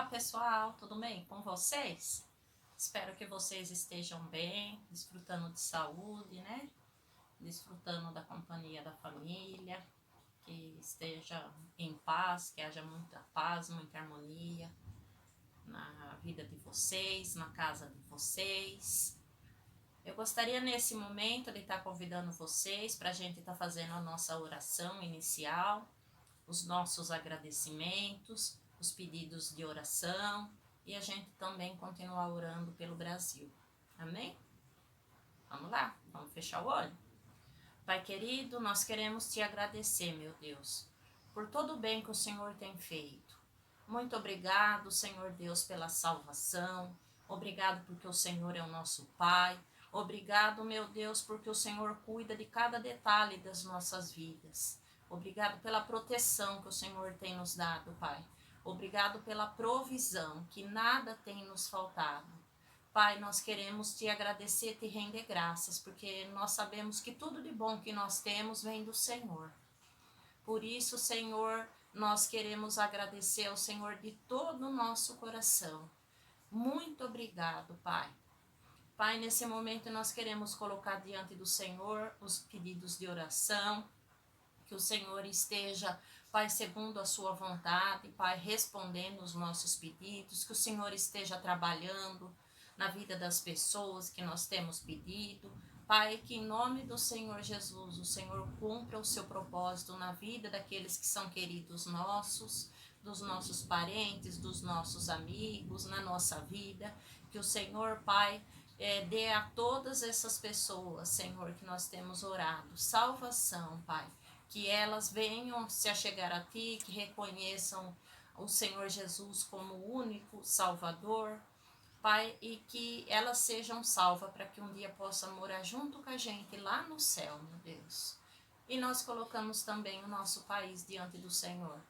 pessoal, tudo bem com vocês? Espero que vocês estejam bem, desfrutando de saúde, né? Desfrutando da companhia da família, que esteja em paz, que haja muita paz, muita harmonia na vida de vocês, na casa de vocês. Eu gostaria nesse momento de estar convidando vocês para a gente estar fazendo a nossa oração inicial, os nossos agradecimentos, os pedidos de oração e a gente também continuar orando pelo Brasil. Amém? Vamos lá, vamos fechar o olho. Pai querido, nós queremos te agradecer, meu Deus, por todo o bem que o Senhor tem feito. Muito obrigado, Senhor Deus, pela salvação. Obrigado porque o Senhor é o nosso Pai. Obrigado, meu Deus, porque o Senhor cuida de cada detalhe das nossas vidas. Obrigado pela proteção que o Senhor tem nos dado, Pai. Obrigado pela provisão, que nada tem nos faltado. Pai, nós queremos te agradecer, te render graças, porque nós sabemos que tudo de bom que nós temos vem do Senhor. Por isso, Senhor, nós queremos agradecer ao Senhor de todo o nosso coração. Muito obrigado, Pai. Pai, nesse momento nós queremos colocar diante do Senhor os pedidos de oração, que o Senhor esteja, Pai, segundo a sua vontade, Pai, respondendo os nossos pedidos, que o Senhor esteja trabalhando na vida das pessoas que nós temos pedido. Pai, que em nome do Senhor Jesus, o Senhor cumpra o seu propósito na vida daqueles que são queridos nossos, dos nossos parentes, dos nossos amigos, na nossa vida. Que o Senhor, Pai, dê a todas essas pessoas, Senhor, que nós temos orado, salvação, Pai. Que elas venham se achegar a Ti, que reconheçam o Senhor Jesus como o único Salvador, Pai, e que elas sejam salvas para que um dia possam morar junto com a gente lá no céu, meu Deus. E nós colocamos também o nosso país diante do Senhor.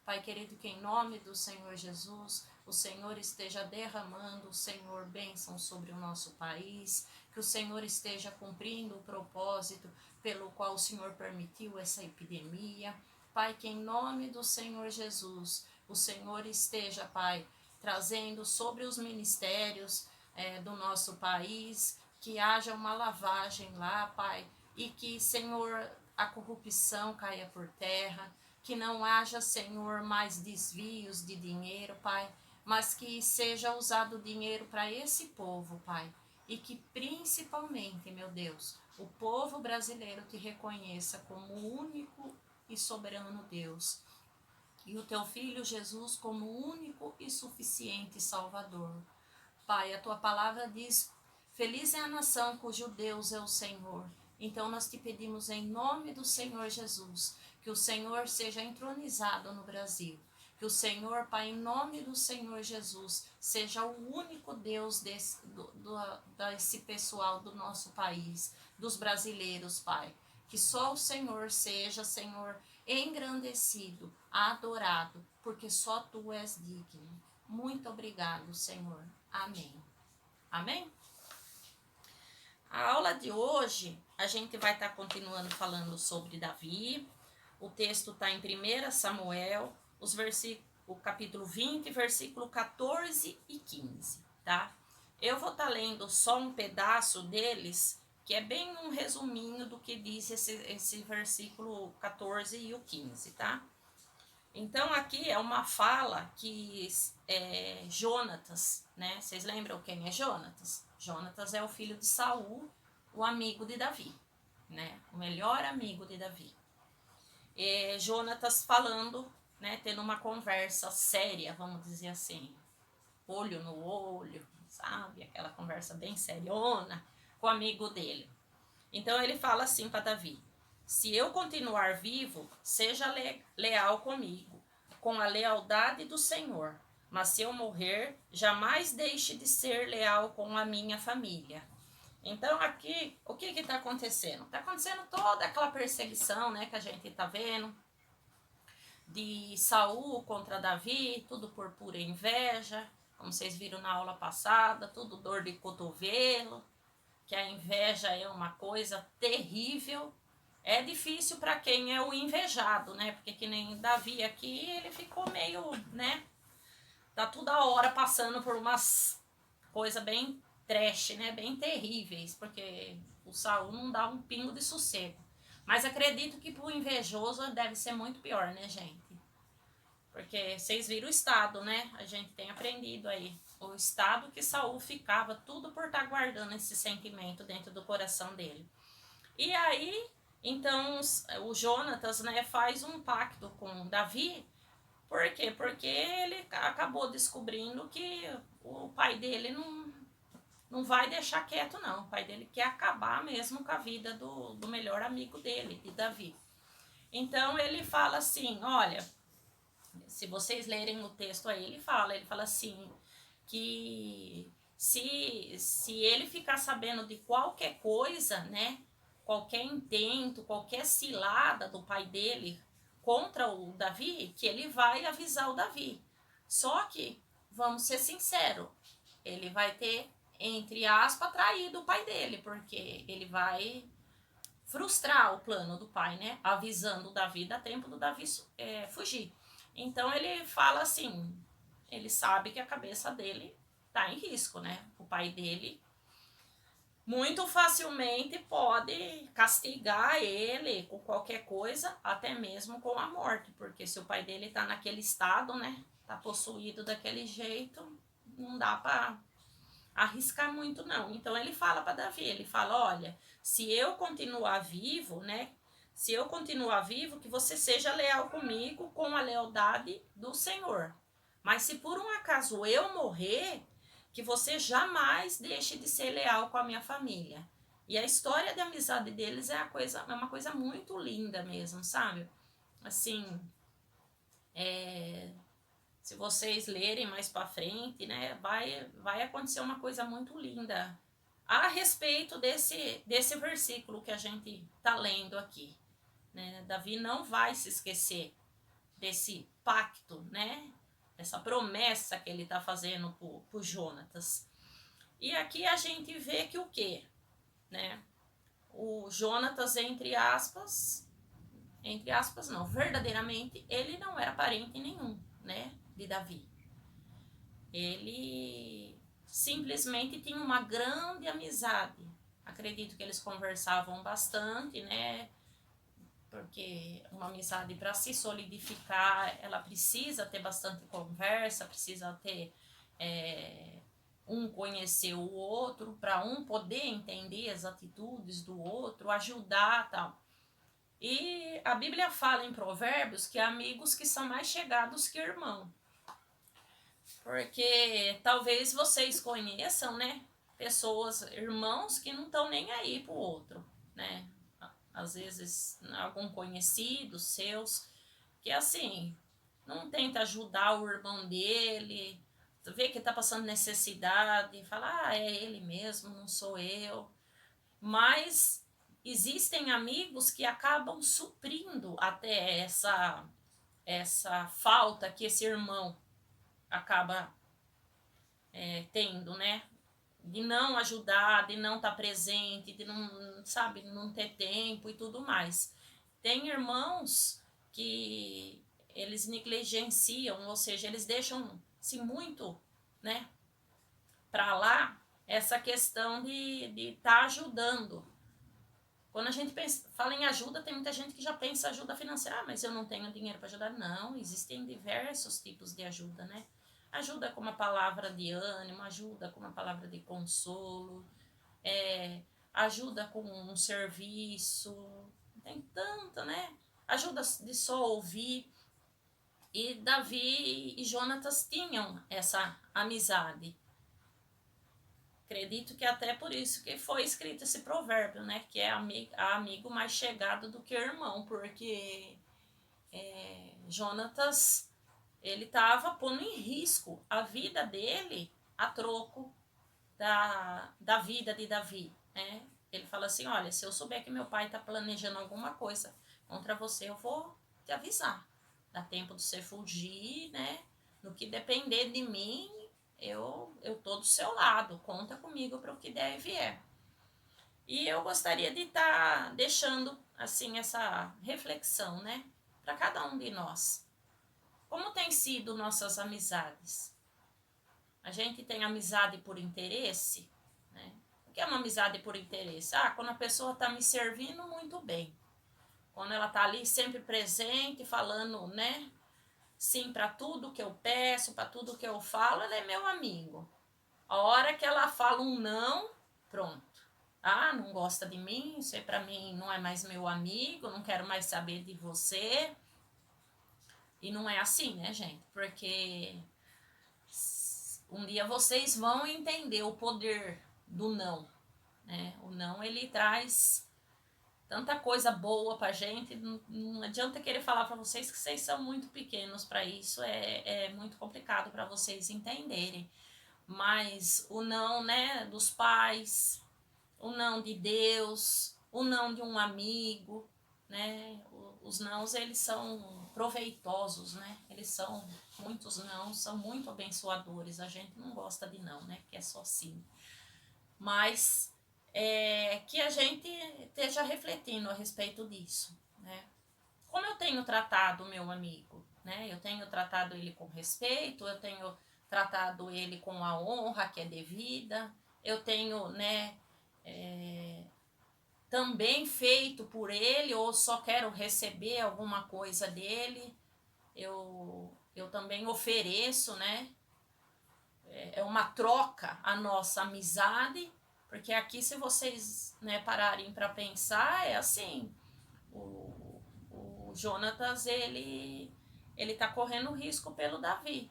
Pai querido, que em nome do Senhor Jesus, o Senhor esteja derramando, Senhor, bênção sobre o nosso país, que o Senhor esteja cumprindo o propósito pelo qual o Senhor permitiu essa epidemia. Pai, que em nome do Senhor Jesus, o Senhor esteja, Pai, trazendo sobre os ministérios do nosso país, que haja uma lavagem lá, Pai, e que, Senhor, a corrupção caia por terra, que não haja, Senhor, mais desvios de dinheiro, Pai, mas que seja usado o dinheiro para esse povo, Pai, e que principalmente, meu Deus, o povo brasileiro te reconheça como o único e soberano Deus, e o teu Filho Jesus como único e suficiente Salvador. Pai, a tua palavra diz: feliz é a nação cujo Deus é o Senhor. Então nós te pedimos em nome do Senhor Jesus, que o Senhor seja entronizado no Brasil. Que o Senhor, Pai, em nome do Senhor Jesus, seja o único Deus desse pessoal do nosso país, dos brasileiros, Pai. Que só o Senhor seja, Senhor, engrandecido, adorado, porque só Tu és digno. Muito obrigado, Senhor. Amém. Amém? A aula de hoje, a gente vai estar continuando falando sobre Davi. O texto está em 1 Samuel, o capítulo 20, versículo 14 e 15, tá? Eu vou estar lendo só um pedaço deles, que é bem um resuminho do que diz esse versículo 14 e o 15, tá? Então aqui é uma fala que Jonatas, né? Vocês lembram quem é Jonatas? Jonatas é o filho de Saul, o amigo de Davi, né? O melhor amigo de Davi. Jonatas falando, né? Tendo uma conversa séria, vamos dizer assim, olho no olho, sabe? Aquela conversa bem seriona com o amigo dele. Então ele fala assim para Davi: se eu continuar vivo, seja leal comigo, com a lealdade do Senhor. Mas se eu morrer, jamais deixe de ser leal com a minha família. Então aqui, o que está acontecendo? Está acontecendo toda aquela perseguição, né, que a gente está vendo, de Saul contra Davi, tudo por pura inveja, como vocês viram na aula passada, tudo dor de cotovelo, que a inveja é uma coisa terrível. É difícil para quem é o invejado, né? Porque que nem Davi aqui, ele ficou meio, né? tá toda hora passando por umas coisas bem trash, né? Bem terríveis, porque o Saul não dá um pingo de sossego. Mas acredito que pro invejoso deve ser muito pior, né, gente? Porque vocês viram o estado, né? A gente tem aprendido aí. O estado que Saul ficava, tudo por estar guardando esse sentimento dentro do coração dele. E aí, então, o Jonatas, né, faz um pacto com Davi. Por quê? Porque ele acabou descobrindo que o pai dele não vai deixar quieto, não. O pai dele quer acabar mesmo com a vida do melhor amigo dele, de Davi. Então, ele fala assim, olha, se vocês lerem o texto aí, ele fala assim, que se ele ficar sabendo de qualquer coisa, né, qualquer intento, qualquer cilada do pai dele contra o Davi, que ele vai avisar o Davi. Só que, vamos ser sinceros, ele vai ter, entre aspas, traído o pai dele, porque ele vai frustrar o plano do pai, né? Avisando o Davi, dá tempo do Davi fugir. Então ele fala assim, ele sabe que a cabeça dele tá em risco, né? O pai dele muito facilmente pode castigar ele com qualquer coisa, até mesmo com a morte, porque se o pai dele tá naquele estado, né? Tá possuído daquele jeito, não dá para arriscar muito não. Então ele fala para Davi, ele fala, olha, se eu continuar vivo, né? Se eu continuar vivo, que você seja leal comigo com a lealdade do Senhor. Mas se por um acaso eu morrer, que você jamais deixe de ser leal com a minha família. E a história de amizade deles é uma coisa muito linda mesmo, sabe? Assim, se vocês lerem mais para frente, né, vai acontecer uma coisa muito linda a respeito desse versículo que a gente está lendo aqui. Né? Davi não vai se esquecer desse pacto, né? Essa promessa que ele está fazendo por Jonatas. E aqui a gente vê que o quê? Né? O Jonatas, entre aspas não, verdadeiramente, ele não era parente nenhum, né, de Davi. Ele simplesmente tinha uma grande amizade. Acredito que eles conversavam bastante, né? Porque uma amizade, para se solidificar, ela precisa ter bastante conversa, precisa ter um conhecer o outro, para um poder entender as atitudes do outro, ajudar, tal. E a Bíblia fala em Provérbios que há amigos que são mais chegados que irmão. Porque talvez vocês conheçam, né, pessoas, irmãos que não estão nem aí pro outro, né? Às vezes algum conhecido seus que assim não tenta ajudar o irmão dele, vê que tá passando necessidade, fala, ah, é ele mesmo, não sou eu. Mas existem amigos que acabam suprindo até essa falta que esse irmão acaba tendo, né? De não ajudar, de não estar presente, de não, sabe, não ter tempo e tudo mais. Tem irmãos que eles negligenciam, ou seja, eles deixam-se muito, né, para lá essa questão de estar ajudando. Quando a gente fala em ajuda, tem muita gente que já pensa ajuda financeira, ah, mas eu não tenho dinheiro para ajudar. Não, existem diversos tipos de ajuda, né? Ajuda com uma palavra de ânimo, ajuda com uma palavra de consolo, ajuda com um serviço, tem tanta, né? Ajuda de só ouvir. E Davi e Jonatas tinham essa amizade. Acredito que até por isso que foi escrito esse provérbio, né? Que é amigo mais chegado do que irmão, porque Jonatas, ele estava pondo em risco a vida dele a troco da vida de Davi, né? Ele fala assim, olha, se eu souber que meu pai está planejando alguma coisa contra você, eu vou te avisar. Dá tempo de você fugir, né? No que depender de mim, eu tô do seu lado, conta comigo para o que der e vier. E eu gostaria de estar deixando, assim, essa reflexão, né? Para cada um de nós. Como tem sido nossas amizades? A gente tem amizade por interesse, né? O que é uma amizade por interesse? Quando a pessoa tá me servindo muito bem. Quando ela tá ali sempre presente, falando, né? Sim para tudo que eu peço, para tudo que eu falo, ela é meu amigo. A hora que ela fala um não, pronto. Não gosta de mim, você para mim não é mais meu amigo, não quero mais saber de você. E não é assim, né, gente? Porque um dia vocês vão entender o poder do não, né? O não, ele traz tanta coisa boa pra gente, não adianta querer falar pra vocês que vocês são muito pequenos para isso, é muito complicado para vocês entenderem. Mas o não, né, dos pais, o não de Deus, o não de um amigo, né? Os nãos, eles são proveitosos, né? Muitos não, são muito abençoadores. A gente não gosta de não, né? Porque é só sim. Mas que a gente esteja refletindo a respeito disso, né? Como eu tenho tratado o meu amigo, né? Eu tenho tratado ele com respeito, eu tenho tratado ele com a honra que é devida, eu tenho, né, também feito por ele, ou só quero receber alguma coisa dele, eu também ofereço, né? É uma troca a nossa amizade, porque aqui, se vocês, né, pararem para pensar, é assim, o Jonatas, ele tá correndo risco pelo Davi,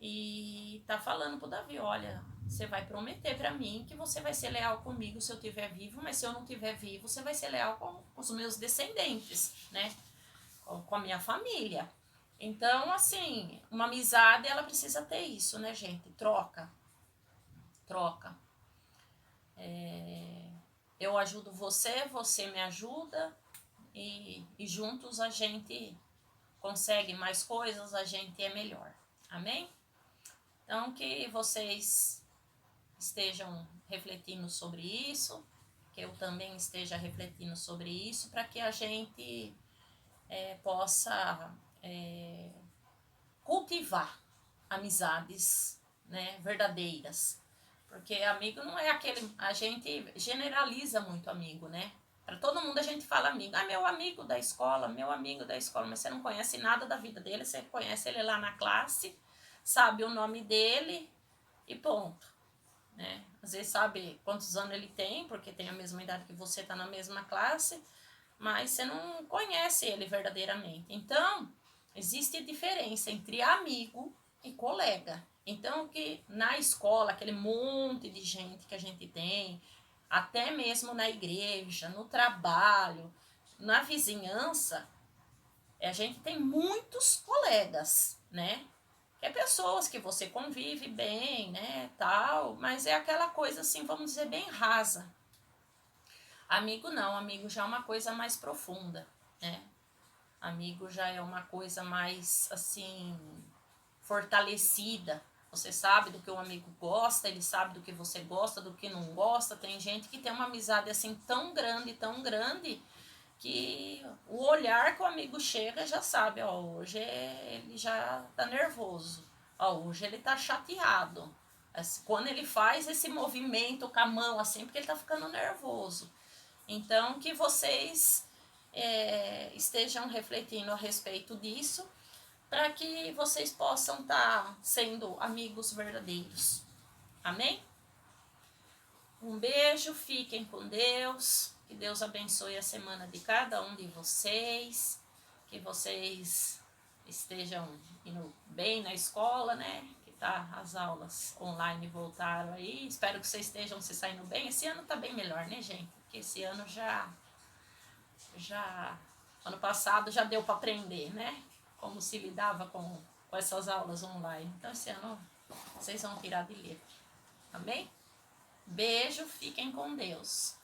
e tá falando pro Davi, olha, você vai prometer para mim que você vai ser leal comigo se eu estiver vivo, mas se eu não estiver vivo, você vai ser leal com os meus descendentes, né, com a minha família. Então, assim, uma amizade, ela precisa ter isso, né, gente? Troca. Eu ajudo você, você me ajuda, e juntos a gente consegue mais coisas, a gente é melhor. Amém? Então, que vocês estejam refletindo sobre isso, que eu também esteja refletindo sobre isso, para que a gente possa cultivar amizades, né, verdadeiras. Porque amigo não é aquele... A gente generaliza muito amigo, né? Para todo mundo a gente fala amigo. Meu amigo da escola, meu amigo da escola. Mas você não conhece nada da vida dele, você conhece ele lá na classe, sabe o nome dele e ponto, né? Às vezes sabe quantos anos ele tem, porque tem a mesma idade que você, tá na mesma classe, mas você não conhece ele verdadeiramente. Então, existe diferença entre amigo e colega. Então, que na escola, aquele monte de gente que a gente tem, até mesmo na igreja, no trabalho, na vizinhança, a gente tem muitos colegas, né? Que é pessoas que você convive bem, né, tal, mas é aquela coisa assim, vamos dizer, bem rasa. Amigo não, amigo já é uma coisa mais profunda, né? Amigo já é uma coisa mais, assim, fortalecida. Você sabe do que o amigo gosta, ele sabe do que você gosta, do que não gosta. Tem gente que tem uma amizade, assim, tão grande, que o olhar que o amigo chega já sabe, ó, hoje ele já tá nervoso, ó, hoje ele tá chateado. Quando ele faz esse movimento com a mão, assim, porque ele tá ficando nervoso. Então, que vocês estejam refletindo a respeito disso, para que vocês possam estar sendo amigos verdadeiros. Amém? Um beijo, fiquem com Deus, que Deus abençoe a semana de cada um de vocês, que vocês estejam indo bem na escola, né? Que tá, as aulas online voltaram aí, espero que vocês estejam se saindo bem. Esse ano tá bem melhor, né, gente? Porque esse ano já ano passado já deu para aprender, né? Como se lidava com essas aulas online. Então, esse ano vocês vão tirar de letra. Amém? Beijo, fiquem com Deus.